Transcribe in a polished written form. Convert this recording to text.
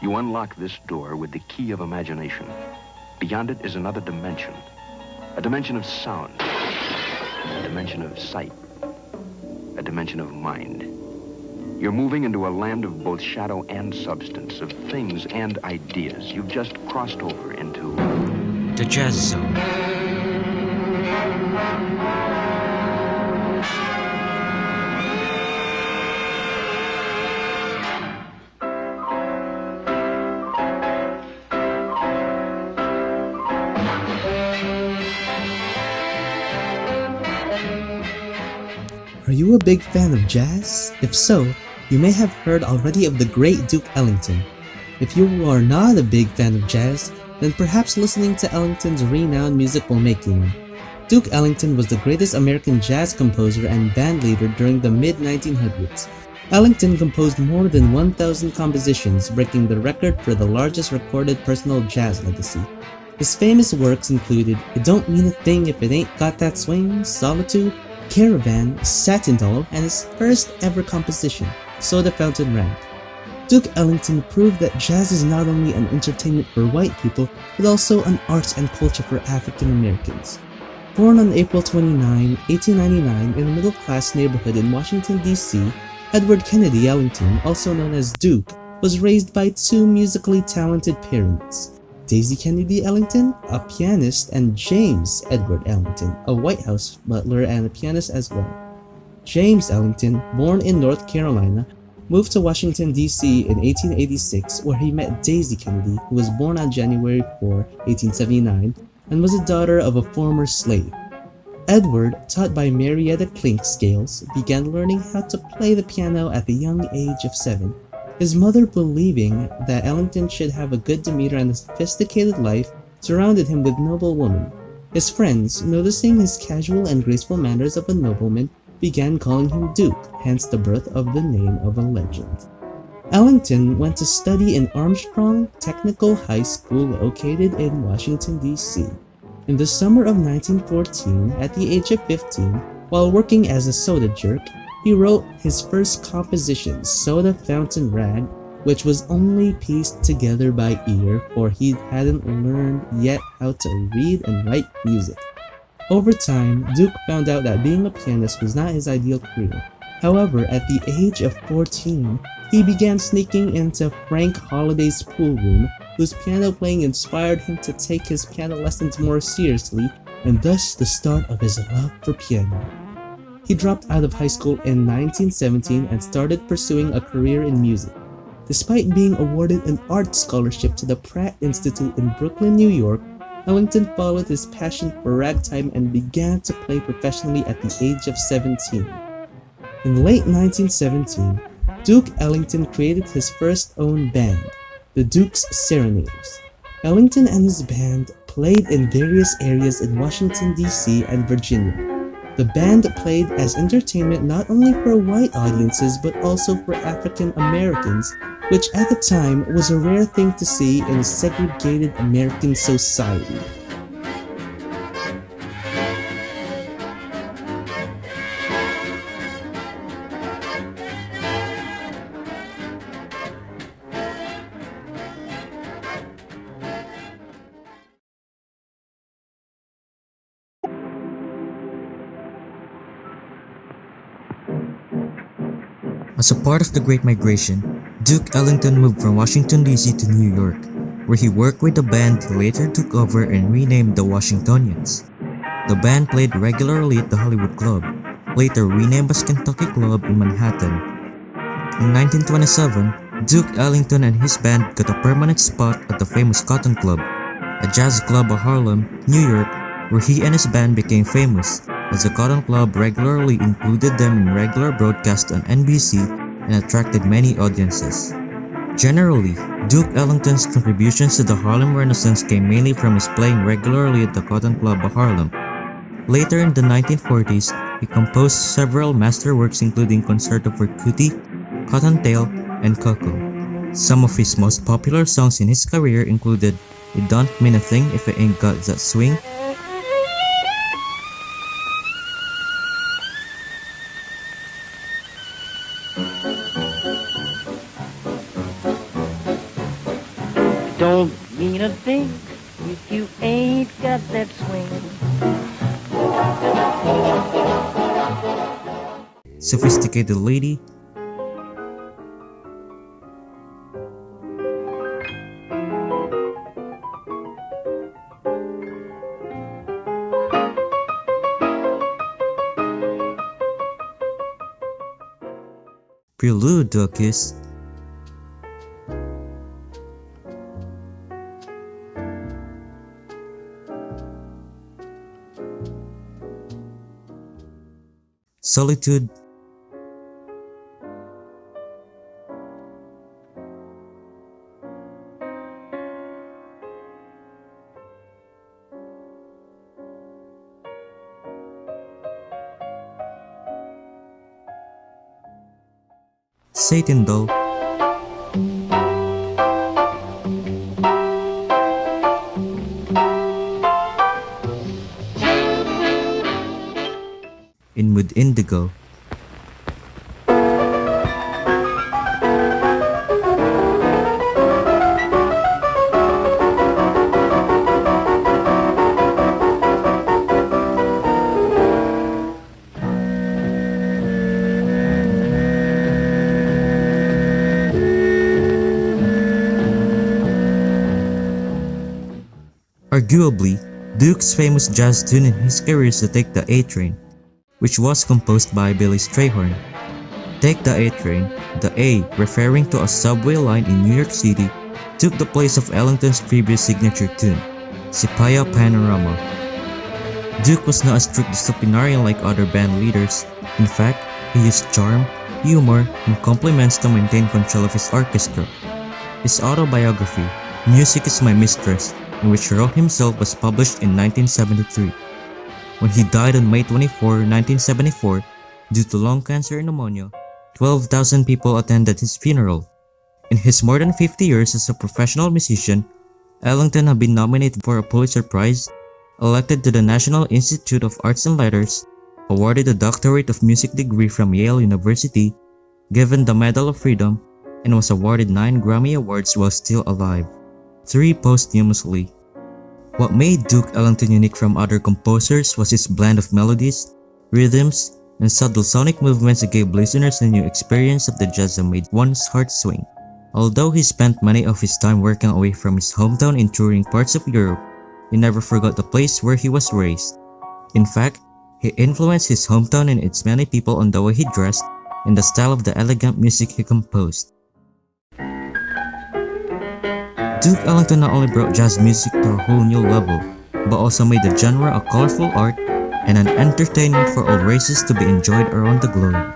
You unlock this door with the key of imagination. Beyond it is another dimension. A dimension of sound. A dimension of sight. A dimension of mind. You're moving into a land of both shadow and substance, of things and ideas. You've just crossed over into The Jazz Zone. Are you a big fan of jazz? If so, you may have heard already of the great Duke Ellington. If you are not a big fan of jazz, then perhaps listening to Ellington's renowned music will make you one. Duke Ellington was the greatest American jazz composer and bandleader during the mid-1900s. Ellington composed more than 1,000 compositions, breaking the record for the largest recorded personal jazz legacy. His famous works included It Don't Mean a Thing If It Ain't Got That Swing, Solitude, Caravan, Satin Doll, and his first ever composition, Soda Fountain Rag. Duke Ellington proved that jazz is not only an entertainment for white people, but also an arts and culture for African Americans. Born on April 29, 1899 in a middle-class neighborhood in Washington, D.C., Edward Kennedy Ellington, also known as Duke, was raised by two musically talented parents. Daisy Kennedy Ellington, a pianist, and James Edward Ellington, a White House butler and a pianist as well. James Ellington, born in North Carolina, moved to Washington, D.C. in 1886, where he met Daisy Kennedy, who was born on January 4, 1879, and was a daughter of a former slave. Edward, taught by Marietta Clinkscales, began learning how to play the piano at the young age of 7. His mother, believing that Ellington should have a good demeanor and a sophisticated life, surrounded him with noble women. His friends, noticing his casual and graceful manners of a nobleman, began calling him Duke, hence the birth of the name of a legend. Ellington went to study in Armstrong Technical High School located in Washington, D.C. In the summer of 1914, at the age of 15, while working as a soda jerk, he wrote his first composition, Soda Fountain Rag, which was only pieced together by ear, for he hadn't learned yet how to read and write music. Over time, Duke found out that being a pianist was not his ideal career. However, at the age of 14, he began sneaking into Frank Holliday's pool room, whose piano playing inspired him to take his piano lessons more seriously, and thus the start of his love for piano. He dropped out of high school in 1917 and started pursuing a career in music. Despite being awarded an art scholarship to the Pratt Institute in Brooklyn, New York, Ellington followed his passion for ragtime and began to play professionally at the age of 17. In late 1917, Duke Ellington created his first own band, the Duke's Serenaders. Ellington and his band played in various areas in Washington, D.C. and Virginia. The band played as entertainment not only for white audiences but also for African Americans, which at the time was a rare thing to see in a segregated American society. As a part of the Great Migration, Duke Ellington moved from Washington, D.C. to New York, where he worked with a band he later took over and renamed the Washingtonians. The band played regularly at the Hollywood Club, later renamed as Kentucky Club in Manhattan. In 1927, Duke Ellington and his band got a permanent spot at the famous Cotton Club, a jazz club of Harlem, New York, where he and his band became famous, as the Cotton Club regularly included them in regular broadcasts on NBC and attracted many audiences. Generally, Duke Ellington's contributions to the Harlem Renaissance came mainly from his playing regularly at the Cotton Club of Harlem. Later in the 1940s, he composed several masterworks including Concerto for Cootie, Cottontail, and Coco. Some of his most popular songs in his career included It Don't Mean a Thing If It Ain't Got That Swing, Don't mean a thing if you ain't got that swing. Sophisticated lady, prelude to a kiss, solitude, Satan doll, in mood indigo, arguably, Duke's famous jazz tune in his career is to Take the A Train, which was composed by Billy Strayhorn. Take the A Train, the A referring to a subway line in New York City, took the place of Ellington's previous signature tune, Sipaya Panorama. Duke was not a strict disciplinarian like other band leaders. In fact, he used charm, humor, and compliments to maintain control of his orchestra. His autobiography, Music is My Mistress, in which he wrote himself, was published in 1973. When he died on May 24, 1974, due to lung cancer and pneumonia, 12,000 people attended his funeral. In his more than 50 years as a professional musician, Ellington had been nominated for a Pulitzer Prize, elected to the National Institute of Arts and Letters, awarded a Doctorate of Music degree from Yale University, given the Medal of Freedom, and was awarded 9 Grammy Awards while still alive, 3 posthumously. What made Duke Ellington unique from other composers was his blend of melodies, rhythms, and subtle sonic movements that gave listeners a new experience of the jazz that made one's heart swing. Although he spent many of his time working away from his hometown in touring parts of Europe, he never forgot the place where he was raised. In fact, he influenced his hometown and its many people on the way he dressed and the style of the elegant music he composed. Duke Ellington not only brought jazz music to a whole new level, but also made the genre a colorful art and an entertainment for all races to be enjoyed around the globe.